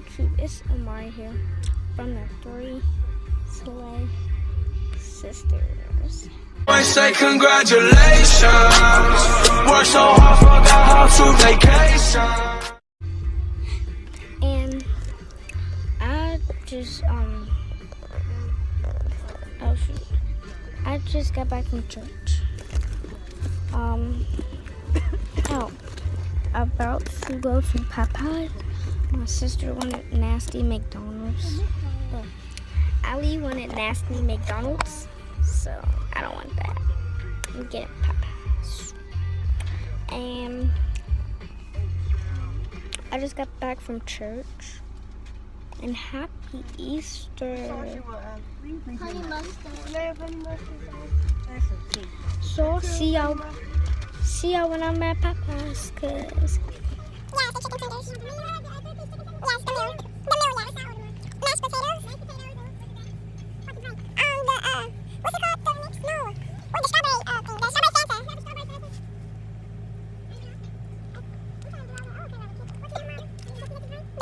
cute. It's Amari here from the Three Slay Sisters. I say congratulations. Work so hard, forgot how to vacation. And I just got back from church. About to go to Popeye. My sister wanted nasty McDonald's. Ali wanted nasty McDonald's, so I don't want that. I'm getting Popeyes. And I just got back from church. And happy Easter. Honey mustard. So see y'all when I'm at Popeyes, cause Yeah, the chicken tenders. Yes, the meal. The meal, yes. Mashed potatoes. What's it called? The mix? No.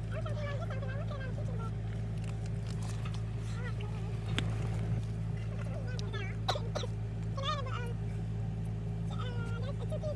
What, the strawberry thing? The strawberry Fanta. That's it.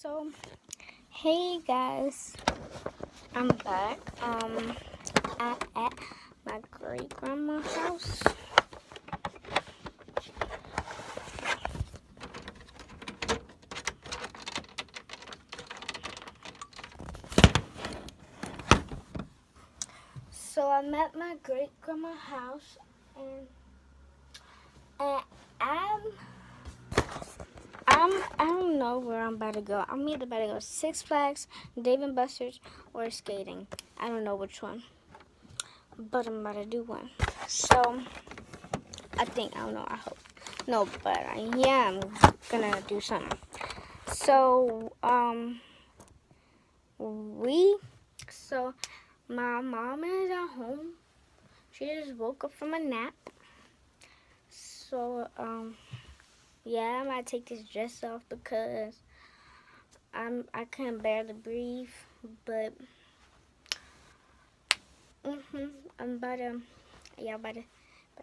So, hey guys, I'm back. At my great grandma's house. So I'm at my great grandma's house, and I don't know where I'm about to go. I'm either about to go Six Flags, Dave and Buster's, or skating. I don't know which one, but I'm about to do one. So I don't know, I hope. No, but I am gonna do something. So my mom is at home. She just woke up from a nap. So yeah, I might take this dress off because I couldn't barely breathe, but I'm about to, y'all about to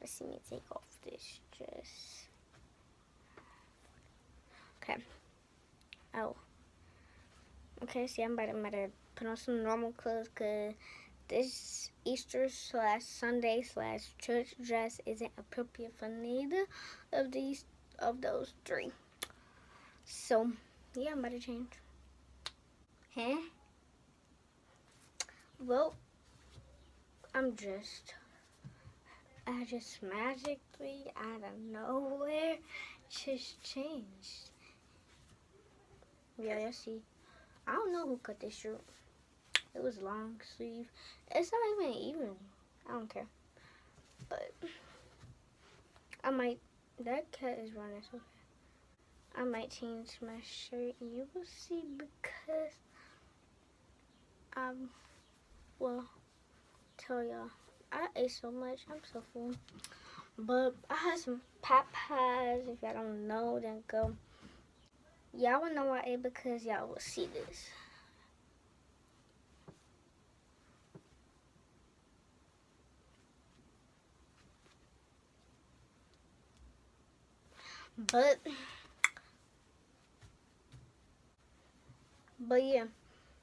see me take off this dress. Okay. Oh. Okay, see, I'm about to put on some normal clothes because this Easter / Sunday / church dress isn't appropriate for neither of those three. So, yeah, I'm about to change. Huh? Well, I just magically out of nowhere just changed. Yeah, see. I don't know who cut this shirt. It was long sleeve. It's not even. I don't care. But that cat is running so fast. I might change my shirt and you will see because tell y'all, I ate so much. I'm so full. But I had some Popeyes. If y'all don't know, then go. Y'all will know why I ate because y'all will see this. But yeah,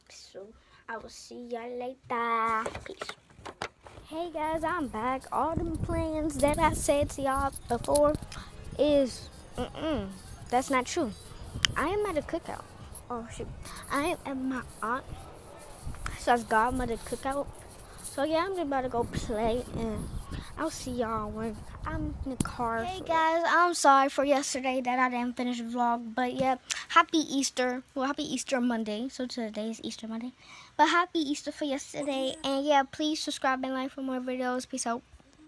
so I will see y'all later. Peace. Hey guys, I'm back. All them plans that I said to y'all before is, that's not true. I am at a cookout. Oh shoot. I am at my aunt. So it's godmother cookout. So yeah, I'm just about to go play, and I'll see y'all when I'm in the car. Hey guys, I'm sorry for yesterday that I didn't finish the vlog, but yeah, happy Easter. Well, happy Easter Monday. So today is Easter Monday. But happy Easter for yesterday, and yeah, please subscribe and like for more videos. Peace out.